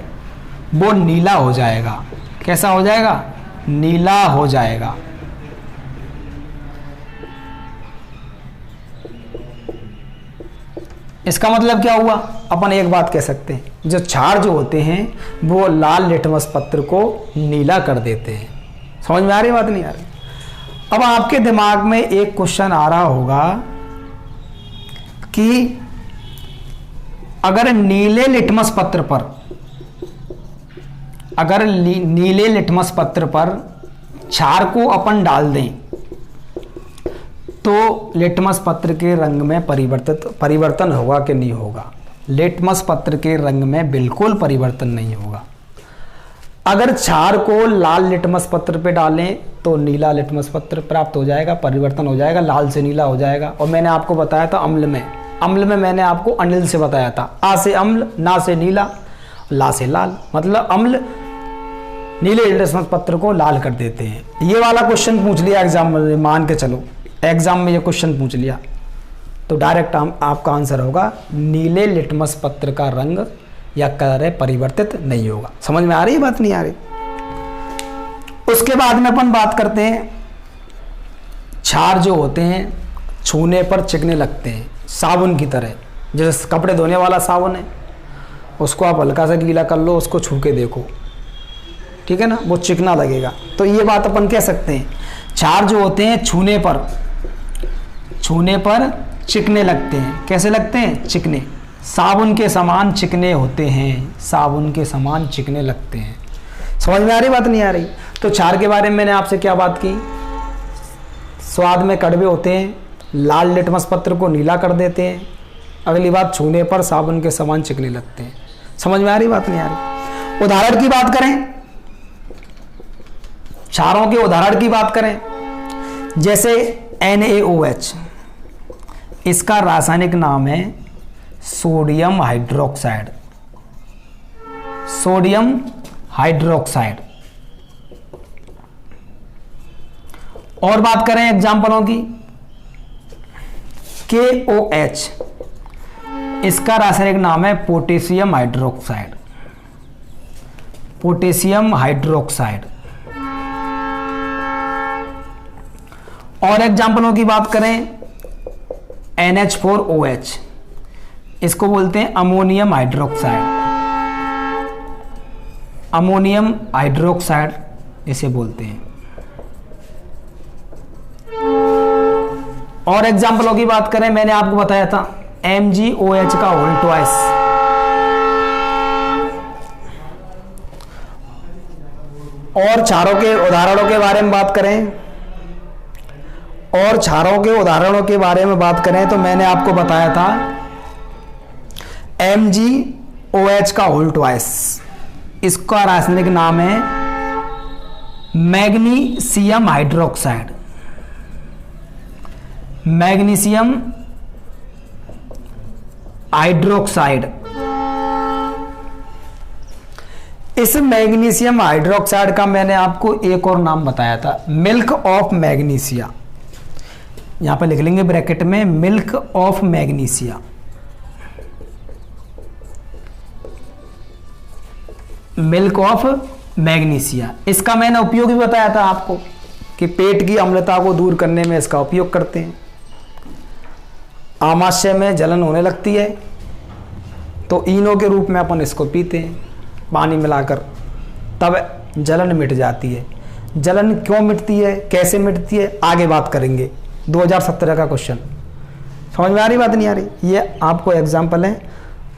वो नीला हो जाएगा। कैसा हो जाएगा? नीला हो जाएगा। इसका मतलब क्या हुआ? अपन एक बात कह सकते हैं, जो क्षार जो होते हैं वो लाल लिटमस पत्र को नीला कर देते हैं। समझ में आ रही बात? नहीं आ रही? अब आपके दिमाग में एक क्वेश्चन आ रहा होगा कि अगर नीले लिटमस पत्र पर, अगर नीले लिटमस पत्र पर क्षार को अपन डाल दें तो लिटमस पत्र के रंग में परिवर्तन होगा कि नहीं होगा? लिटमस पत्र के रंग में बिल्कुल परिवर्तन नहीं होगा। अगर क्षार को लाल लिटमस पत्र पे डालें तो नीला लिटमस पत्र प्राप्त हो जाएगा, परिवर्तन हो जाएगा, लाल से नीला हो जाएगा। और मैंने आपको बताया था अम्ल में मैंने आपको अनिल से बताया था, आ से अम्ल, ना से नीला, ला से लाल, मतलब अम्ल नीले लिटमस पत्र को लाल कर देते हैं। ये वाला क्वेश्चन पूछ लिया एग्जाम में, मान के चलो एग्जाम में ये क्वेश्चन पूछ लिया तो डायरेक्ट आपका आंसर होगा नीले लिटमस पत्र का रंग या कलर है परिवर्तित नहीं होगा। समझ में आ रही है बात? नहीं आ रही? उसके बाद में अपन बात करते हैं, क्षार जो होते हैं छूने पर चिकने लगते हैं, साबुन की तरह। जैसे कपड़े धोने वाला साबुन है, उसको आप हल्का सा गीला कर लो, उसको छू के देखो, ठीक है ना, वो चिकना लगेगा। तो ये बात अपन कह सकते हैं, क्षार जो होते हैं छूने पर चिकने लगते हैं। कैसे लगते हैं? चिकने, साबुन के समान चिकने होते हैं, साबुन के समान चिकने लगते हैं। समझ में आ रही बात? नहीं आ रही? तो क्षार के बारे में मैंने आपसे क्या बात की? स्वाद में कड़वे होते हैं, लाल लिटमस पत्र को नीला कर देते हैं। अगली बात, छूने पर साबुन के समान चिकने लगते हैं। समझ में आ रही बात? नहीं आ रही? उदाहरण की बात करें, क्षारों के उदाहरण की बात करें, जैसे NaOH, इसका रासायनिक नाम है सोडियम हाइड्रोक्साइड। Sodium hydroxide. और बात करें एग्जाम्पलों की, KOH, इसका रासायनिक नाम है पोटेशियम हाइड्रोक्साइड। Potassium hydroxide. और एग्जाम्पलों की बात करें, NH4OH, इसको बोलते हैं अमोनियम हाइड्रोक्साइड। अमोनियम हाइड्रोक्साइड इसे बोलते हैं। और एग्जाम्पलों की बात करें, मैंने आपको बताया था MgOH का होल ट्वाइस। और क्षारों के उदाहरणों के बारे में बात करें, और क्षारों के उदाहरणों के बारे में बात करें तो मैंने आपको बताया था MgOH का होल ट्वाइस, इसका रासायनिक नाम है मैग्नीशियम हाइड्रोक्साइड। Magnesium hydroxide. इस मैग्नीशियम हाइड्रोक्साइड का मैंने आपको एक और नाम बताया था, मिल्क ऑफ मैग्नीशिया। यहां पर लिख लेंगे ब्रैकेट में, milk of magnesia. Milk of magnesia, इसका मैंने उपयोग भी बताया था आपको कि पेट की अम्लता को दूर करने में इसका उपयोग करते हैं। आमाशय में जलन होने लगती है तो इनो के रूप में अपन इसको पीते हैं पानी मिलाकर, तब जलन मिट जाती है। जलन क्यों मिटती है, कैसे मिटती है, आगे बात करेंगे। 2017 का क्वेश्चन समझ में आ रही बात नहीं आ रही? ये आपको एग्जाम्पल है,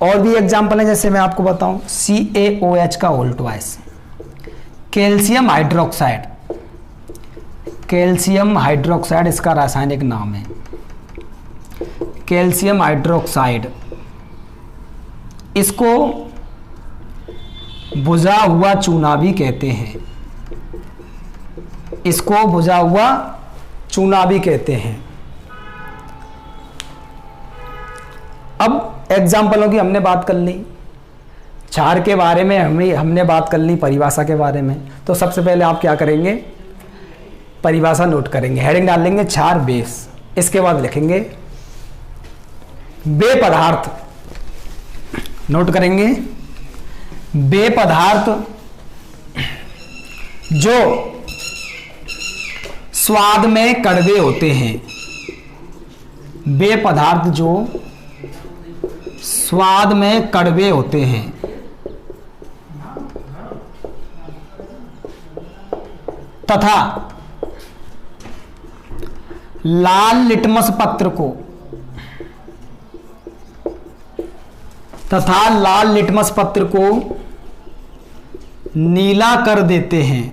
और भी एग्जाम्पल है, जैसे मैं आपको बताऊं CaOH का O2, calcium hydroxide, calcium hydroxide इसका रासायनिक नाम है, कैल्शियम हाइड्रोक्साइड। इसको बुझा हुआ चूना भी कहते हैं, इसको बुझा हुआ चूना भी कहते हैं। अब एग्जाम्पलों की हमने बात कर ली, क्षार के बारे में हमने बात कर ली, परिभाषा के बारे में। तो सबसे पहले आप क्या करेंगे, परिभाषा नोट करेंगे, हेडिंग डाल लेंगे क्षार बेस, इसके बाद लिखेंगे बे पदार्थ, नोट करेंगे बे पदार्थ जो स्वाद में कड़वे होते हैं, बे पदार्थ जो स्वाद में कड़वे होते हैं, तथा लाल लिटमस पत्र को, तथा लाल लिटमस पत्र को नीला कर देते हैं,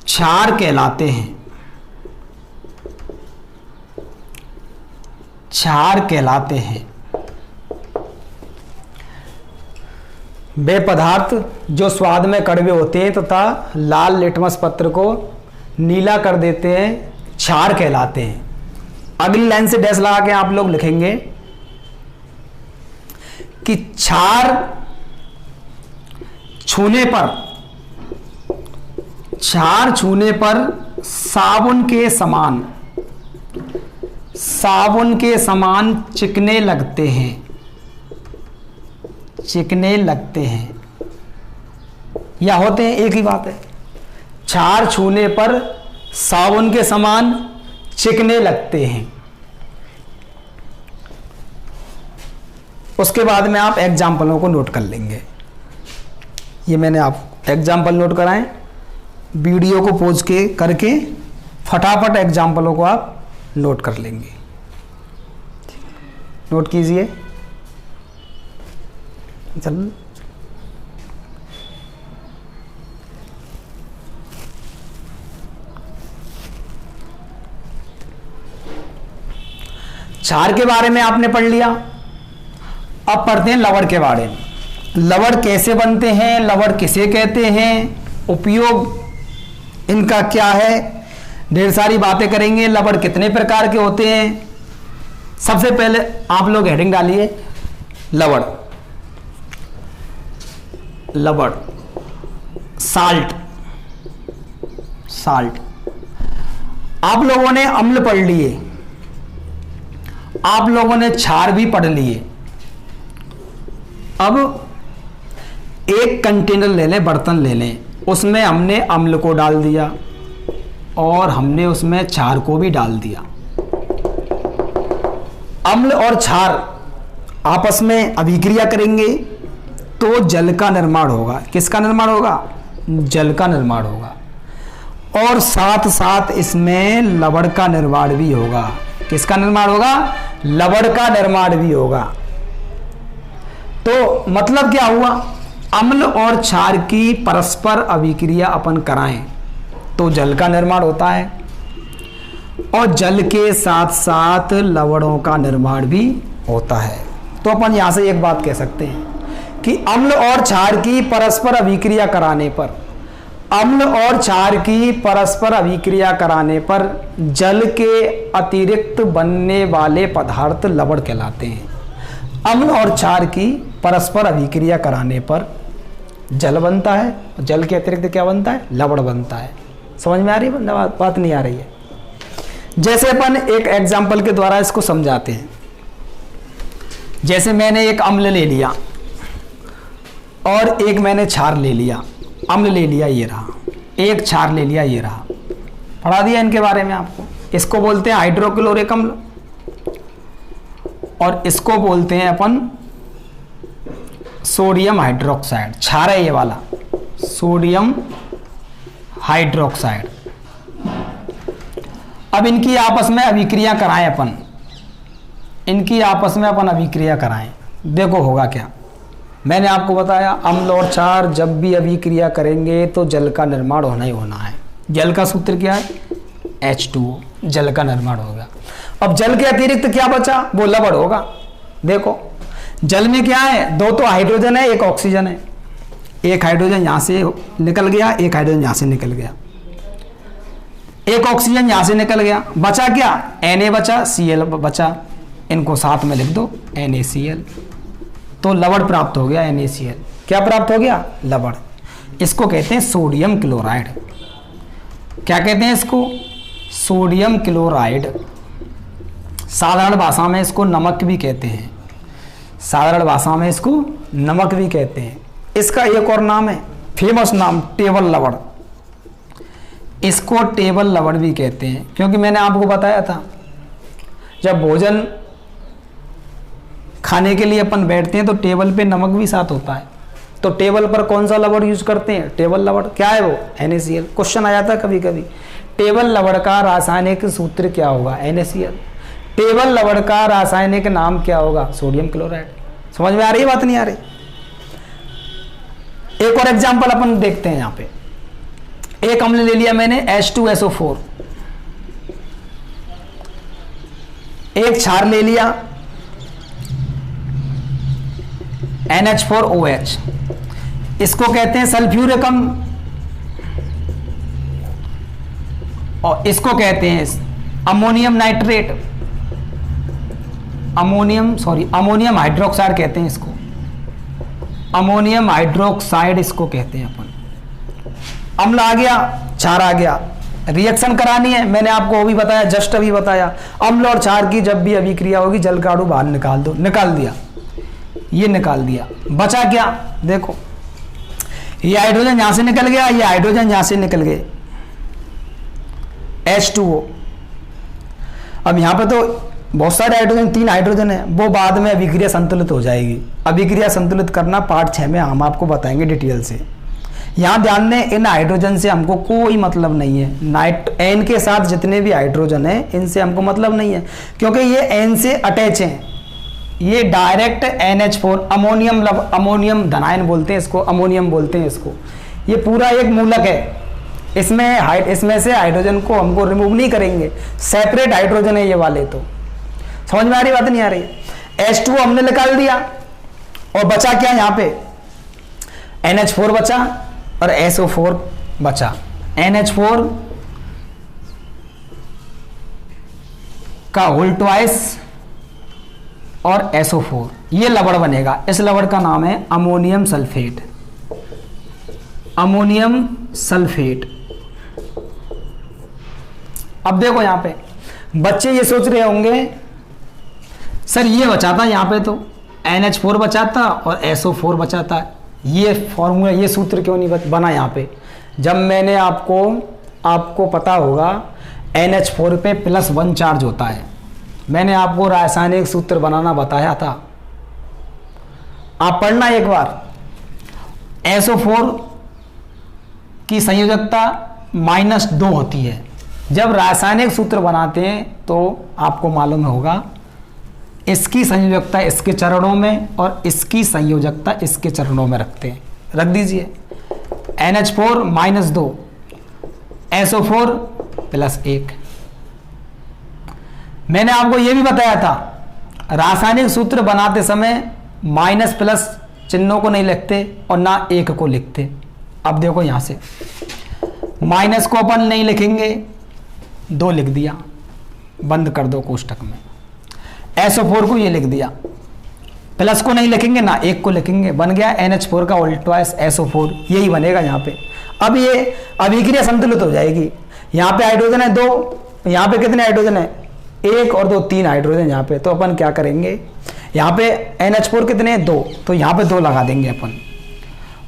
क्षार कहलाते हैं, क्षार कहलाते हैं। वे पदार्थ जो स्वाद में कड़वे होते हैं तथा लाल लिटमस पत्र को नीला कर देते हैं, क्षार कहलाते हैं। अगली लाइन से डैश लगा के आप लोग लिखेंगे कि क्षार छूने पर, क्षार छूने पर साबुन के समान, साबुन के समान चिकने लगते हैं, चिकने लगते हैं, या होते हैं, एक ही बात है। क्षार छूने पर साबुन के समान चिकने लगते हैं। उसके बाद में आप एग्जाम्पलों को नोट कर लेंगे। ये मैंने आप एग्जाम्पल नोट कराएं, वीडियो को पॉज के करके फटाफट एग्जाम्पलों को आप नोट कर लेंगे। नोट कीजिए, चल क्षार के बारे में आपने पढ़ लिया। अब पढ़ते हैं लवण के बारे में। लवण कैसे बनते हैं, लवण किसे कहते हैं, उपयोग इनका क्या है, ढेर सारी बातें करेंगे। लवण कितने प्रकार के होते हैं, सबसे पहले आप लोग हेडिंग डालिए लवण, लवण, साल्ट, साल्ट। आप लोगों ने अम्ल पढ़ लिए, आप लोगों ने क्षार भी पढ़ लिए। अब एक कंटेनर ले लें, बर्तन ले लें, उसमें हमने अम्ल को डाल दिया और हमने उसमें क्षार को भी डाल दिया। अम्ल और क्षार आपस में अभिक्रिया करेंगे तो जल का निर्माण होगा। किसका निर्माण होगा? जल का निर्माण होगा। और साथ साथ इसमें लवण का निर्माण भी होगा। किसका निर्माण होगा? लवण का निर्माण भी होगा। तो मतलब क्या हुआ? अम्ल और क्षार की परस्पर अभिक्रिया अपन कराएं तो जल का निर्माण होता है, और जल के साथ साथ लवणों का निर्माण भी होता है। तो अपन यहां से एक बात कह सकते हैं कि अम्ल और क्षार की परस्पर अभिक्रिया कराने पर, अम्ल और क्षार की परस्पर अभिक्रिया कराने पर जल के अतिरिक्त बनने वाले पदार्थ लवण कहलाते हैं। अम्ल और क्षार की परस्पर अभिक्रिया कराने पर जल बनता है, जल के अतिरिक्त क्या बनता है? लवण बनता है। समझ में आ रही है बात? नहीं आ रही है? जैसे अपन एक एग्जाम्पल के द्वारा इसको समझाते हैं। जैसे मैंने एक अम्ल ले लिया और एक मैंने क्षार ले लिया। अम्ल ले लिया, ये रहा, एक क्षार ले लिया, ये रहा। पढ़ा दिया इनके बारे में आपको। इसको बोलते हैं हाइड्रोक्लोरिक अम्ल और इसको बोलते हैं अपन सोडियम हाइड्रोक्साइड। क्षार है ये वाला, सोडियम हाइड्रोक्साइड। अब इनकी आपस में अभिक्रिया कराएं अपन, इनकी आपस में अपन अभिक्रिया कराएं, देखो होगा क्या। मैंने आपको बताया अम्ल और क्षार जब भी अभिक्रिया करेंगे तो जल का निर्माण होना ही होना है। जल का सूत्र क्या है? H2O, जल का निर्माण हो गया। अब जल के अतिरिक्त क्या बचा? वो लवण होगा। देखो जल में क्या है? दो तो हाइड्रोजन है, एक ऑक्सीजन है। एक हाइड्रोजन यहां से निकल गया, एक हाइड्रोजन यहां से निकल गया, एक ऑक्सीजन यहां से निकल गया, बचा क्या? Na बचा, Cl बचा, इनको साथ में लिख दो NaCl, तो लवण प्राप्त हो गया NaCl। क्या प्राप्त हो गया? लवण। इसको कहते हैं सोडियम क्लोराइड। क्या कहते हैं इसको? Sodium chloride. साधारण भाषा में इसको नमक भी कहते हैं, साधारण भाषा में इसको नमक भी कहते हैं। इसका एक और नाम है, फेमस नाम, टेबल लवण। इसको टेबल लवण भी कहते हैं, क्योंकि मैंने आपको बताया था जब भोजन खाने के लिए अपन बैठते हैं तो टेबल पे नमक भी साथ होता है। तो टेबल पर कौन सा लवण यूज करते हैं? टेबल लवण। क्या है वो? NaCl। क्वेश्चन आ जाता है कभी कभी, टेबल लवण का रासायनिक सूत्र क्या होगा? NaCl। टेबल लवण का रासायनिक नाम क्या होगा? Sodium chloride. समझ में आ रही बात, नहीं आ रही? एक और एग्जांपल अपन देखते हैं। यहां पे एक अम्ल ले लिया मैंने H2SO4, एक क्षार ले लिया NH4OH, इसको कहते हैं सल्फ्यूरिक अम्ल, और इसको कहते हैं अमोनियम नाइट्रेट, अमोनियम हाइड्रोक्साइड कहते हैं इसको, अमोनियम हाइड्रोक्साइड इसको कहते हैं अपन। अम्ल आ गया, क्षार आ गया, रिएक्शन करानी है, मैंने आपको वो भी बताया, जस्ट अभी बताया। अम्ल और क्षार की जब भी अभिक्रिया होगी जल का अणु बाहर निकाल दो, निकाल दिया, ये निकाल दिया, बचा क्या? देखो ये हाइड्रोजन यहां से निकल गया, ये हाइड्रोजन यहां से निकल गए, H2O। अब यहां पे तो बहुत सारे हाइड्रोजन, 3 हाइड्रोजन है, वो बाद में अभिक्रिया संतुलित हो जाएगी। अभिक्रिया संतुलित करना पार्ट 6 में हम आपको बताएंगे डिटेल से। यहां ध्यान दें, इन हाइड्रोजन से हमको कोई मतलब नहीं है। N के साथ जितने भी हाइड्रोजन है इनसे हमको मतलब नहीं है, क्योंकि ये N से अटैच हैं। ये डायरेक्ट NH4 अमोनियम धनायन बोलते हैं इसको, अमोनियम बोलते हैं इसको। ये पूरा एक मूलक है, इसमें से हाइड्रोजन को हमको रिमूव नहीं करेंगे, सेपरेट हाइड्रोजन है ये वाले। तो समझ में आ रही बात, नहीं आ रही? H2 हमने निकाल दिया, और बचा क्या? यहाँ पे NH4 बचा और SO4 बचा। NH4 का होल ट्वाइस और SO4, ये लवण बनेगा। इस लवण का नाम है अमोनियम सल्फेट। Ammonium sulphate. अब देखो यहां पे बच्चे ये सोच रहे होंगे सर ये बचा था यहाँ पे, तो NH4 बचा था और SO4 बचा था, ये फॉर्मूला, ये सूत्र क्यों नहीं बना यहाँ पे? जब मैंने आपको पता होगा NH4 पे +1 चार्ज होता है, मैंने आपको रासायनिक सूत्र बनाना बताया था, आप पढ़ना एक बार। SO4 की संयोजकता -2 होती है। जब रासायनिक सूत्र बनाते हैं तो आपको मालूम होगा इसकी संयोजकता इसके चरणों में और इसकी संयोजकता इसके चरणों में रखते हैं। रख दीजिए NH4 -2, SO4 +1। मैंने आपको यह भी बताया था रासायनिक सूत्र बनाते समय माइनस चिन्हों को नहीं लिखते और ना 1 को लिखते। अब देखो यहां से माइनस को अपन नहीं लिखेंगे, 2 लिख दिया, बंद कर दो कोष्टक में। SO4 को ये लिख दिया, प्लस को नहीं लिखेंगे ना 1 को लिखेंगे, बन गया NH4 का होल ट्वाइस SO4, यही बनेगा यहाँ पे। अब ये अभिक्रिया संतुलित हो जाएगी। यहाँ पे हाइड्रोजन है 2, यहाँ पे कितने हाइड्रोजन है? 1 और 2, 3 हाइड्रोजन यहाँ पे। तो अपन क्या करेंगे, यहाँ पे NH4 कितने हैं? 2, तो यहाँ पे 2 लगा देंगे अपन,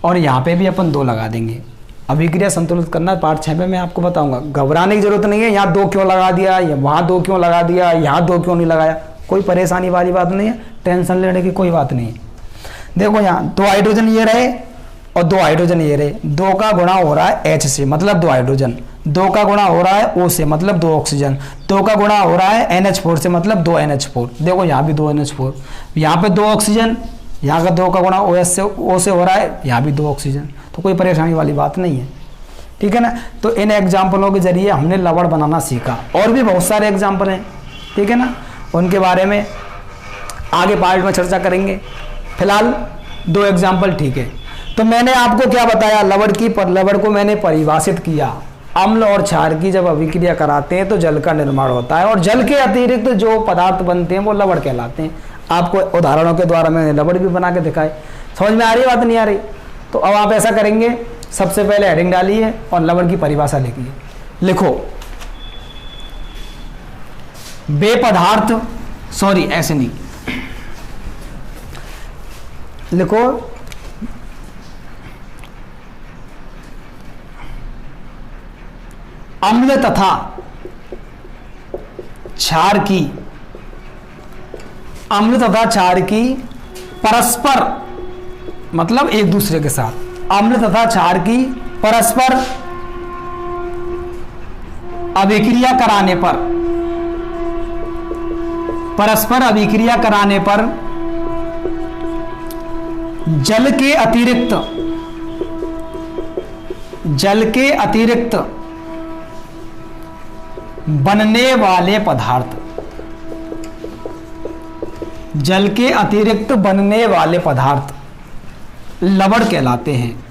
और यहाँ पे भी अपन 2 लगा देंगे। अभिक्रिया संतुलित करना पार्ट 6 में मैं आपको बताऊंगा, घबराने की जरूरत नहीं है। यहाँ 2 क्यों लगा दिया, वहाँ 2 क्यों लगा दिया, यहाँ 2 क्यों नहीं लगाया, कोई परेशानी वाली बात नहीं है, टेंशन लेने की कोई बात नहीं है। देखो यहाँ 2 हाइड्रोजन ये रहे और 2 हाइड्रोजन ये रहे, 2 का गुणा हो रहा है H से, मतलब 2 हाइड्रोजन, 2 का गुणा हो रहा है O से, मतलब 2 ऑक्सीजन। 2 का गुणा हो रहा है NH4 से, मतलब 2 NH4। देखो यहाँ भी 2 NH4, यहाँ पे 2 ऑक्सीजन, यहाँ का 2 का गुणा OS से O से हो रहा है, यहाँ भी 2 ऑक्सीजन। तो कोई परेशानी वाली बात नहीं है, ठीक है ना। तो इन एग्जाम्पलों के जरिए हमने लवण बनाना सीखा। और भी बहुत सारे एग्जाम्पल हैं, ठीक है ना, उनके बारे में आगे पार्ट में चर्चा करेंगे। फिलहाल 2 एग्जाम्पल ठीक है। तो मैंने आपको क्या बताया, लवण को मैंने परिभाषित किया। अम्ल और क्षार की जब अभिक्रिया कराते हैं तो जल का निर्माण होता है, और जल के अतिरिक्त जो पदार्थ बनते हैं वो लवण कहलाते हैं। आपको उदाहरणों के द्वारा मैंने लवण भी बना के दिखाए। समझ में आ रही बात, नहीं आ रही? तो अब आप ऐसा करेंगे, सबसे पहले हेडिंग डालिए और लवण की परिभाषा लिखिए। लिखो बेपदार्थ, सॉरी ऐसे नहीं, लिखो अम्ल तथा क्षार की, अम्ल तथा क्षार की परस्पर, मतलब एक दूसरे के साथ, अम्ल तथा क्षार की परस्पर अभिक्रिया कराने पर, परस्पर अभिक्रिया कराने पर जल के अतिरिक्त बनने वाले पदार्थ, जल के अतिरिक्त बनने वाले पदार्थ लवण कहलाते हैं।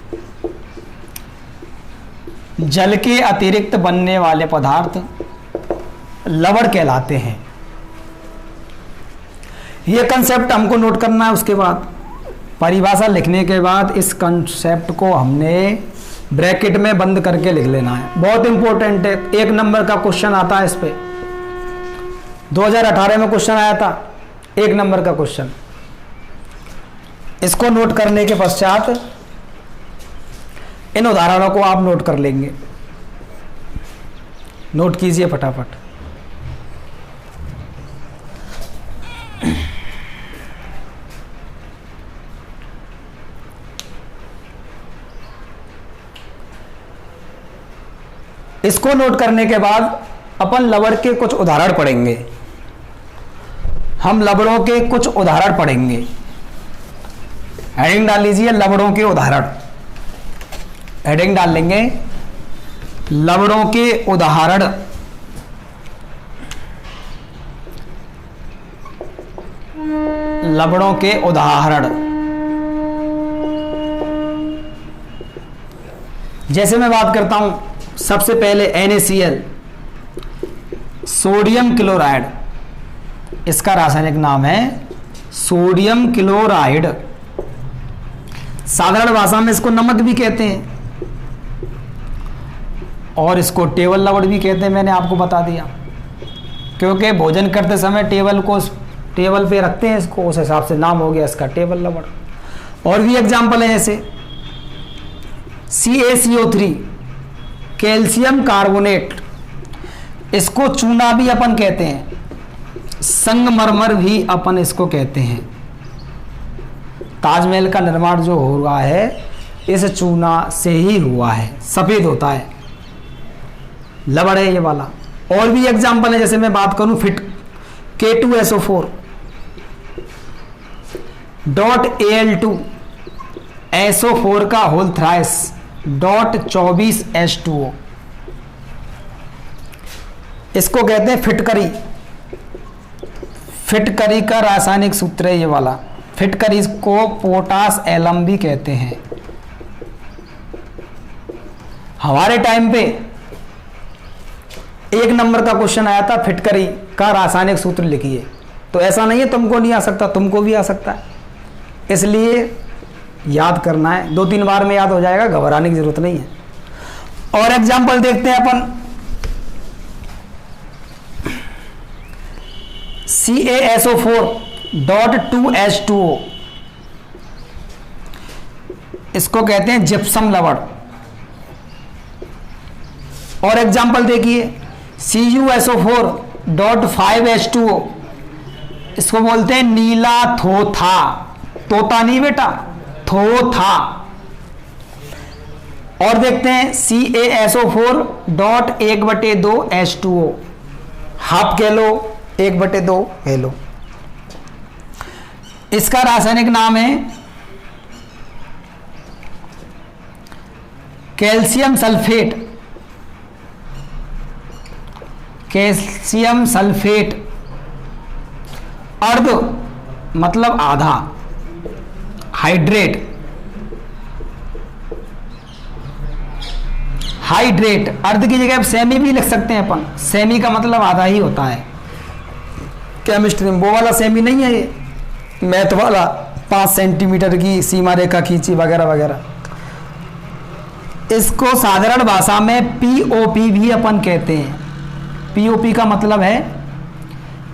जल के अतिरिक्त बनने वाले पदार्थ लवण कहलाते हैं। यह कंसेप्ट हमको नोट करना है। उसके बाद परिभाषा लिखने के बाद इस कंसेप्ट को हमने ब्रैकेट में बंद करके लिख लेना है। बहुत इंपॉर्टेंट है, 1 नंबर का क्वेश्चन आता है इस पे। 2018 में क्वेश्चन आया था, 1 नंबर का क्वेश्चन। इसको नोट करने के पश्चात इन उदाहरणों को आप नोट कर लेंगे। नोट कीजिए फटाफट। इसको नोट करने के बाद अपन लवण के कुछ उदाहरण पढ़ेंगे। हम लवणों के कुछ उदाहरण पढ़ेंगे। हेडिंग डाल लीजिए, लवणों के उदाहरण। हेडिंग डाल लेंगे, लवणों के उदाहरण। लवणों के उदाहरण। जैसे मैं बात करता हूं, सबसे पहले NaCl, सोडियम क्लोराइड, इसका रासायनिक नाम है सोडियम क्लोराइड। साधारण भाषा में इसको नमक भी कहते हैं और इसको टेबल लवण भी कहते हैं। मैंने आपको बता दिया, क्योंकि भोजन करते समय टेबल पे रखते हैं इसको, उस हिसाब से नाम हो गया इसका टेबल लवण। और भी एग्जाम्पल है जैसे CaCO3, कैल्शियम कार्बोनेट, इसको चूना भी अपन कहते हैं, संगमरमर भी अपन इसको कहते हैं। ताजमहल का निर्माण जो हुआ है इस चूना से ही हुआ है, सफेद होता है, लवण है ये वाला। और भी एग्जाम्पल है, जैसे मैं बात करूं फिट K2SO4 .Al2 SO4 का होल थ्राइस .24H2O, इसको कहते हैं फिटकरी। फिटकरी का रासायनिक सूत्र है ये वाला। फिटकरी को पोटास एलम भी कहते हैं। हमारे टाइम पे 1 नंबर का क्वेश्चन आया था, फिटकरी का रासायनिक सूत्र लिखिए। तो ऐसा नहीं है तुमको नहीं आ सकता, तुमको भी आ सकता है, इसलिए याद करना है। 2-3 बार में याद हो जाएगा, घबराने की जरूरत नहीं है। और एग्जाम्पल देखते हैं अपन। CaSO4.2H2O, इसको कहते हैं जिप्सम लवण। और एग्जाम्पल देखिए CuSO4.5H2O, इसको बोलते हैं नीला थोथा। तोता नहीं बेटा, थोथा। और देखते हैं CaSO4 डॉट 1/2 H2O, हाफ कह लो 1/2 कह लो। इसका रासायनिक नाम है कैल्शियम सल्फेट। कैल्शियम सल्फेट, अर्ध मतलब आधा, हाइड्रेट, हाइड्रेट अर्ध की जगह सेमी भी लिख सकते हैं अपन। सेमी का मतलब आधा ही होता है केमिस्ट्री में, वो वाला सेमी नहीं है ये मैथ वाला 5 सेंटीमीटर की सीमा रेखा खींची वगैरह वगैरह। इसको साधारण भाषा में पीओपी भी अपन कहते हैं। पीओपी का मतलब है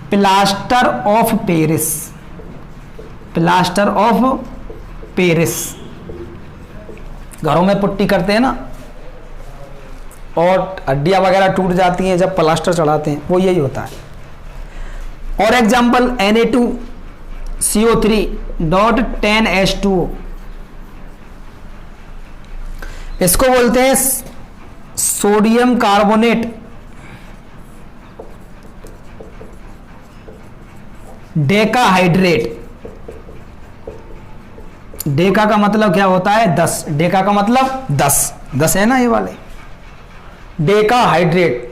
plaster of Paris. Plaster of Paris, घरों में पुट्टी करते हैं ना और हड्डियां वगैरह टूट जाती हैं जब प्लास्टर चढ़ाते हैं, वो यही होता है। और एग्जाम्पल Na2CO3 डॉट 10 H2O, इसको बोलते हैं सोडियम कार्बोनेट। डेकाहाइड्रेट, डेका का मतलब क्या होता है 10, डेका का मतलब 10 है ना ये वाले, डेकाहाइड्रेट।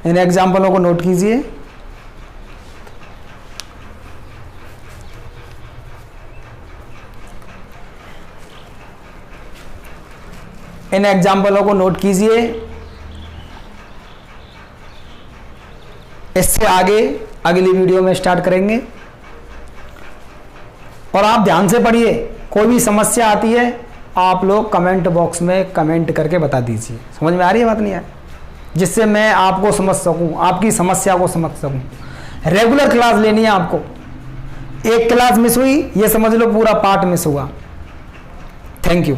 इन एग्जाम्पलों को नोट कीजिए। इन एग्जाम्पलों को नोट कीजिए। इससे आगे अगली वीडियो में स्टार्ट करेंगे। और आप ध्यान से पढ़िए, कोई भी समस्या आती है आप लोग कमेंट बॉक्स में कमेंट करके बता दीजिए। समझ में आ रही है बात नहीं है, जिससे मैं आपको समझ सकूं, आपकी समस्या को समझ सकूं। रेगुलर क्लास लेनी है आपको, एक क्लास मिस हुई ये समझ लो पूरा पार्ट मिस हुआ। Thank you.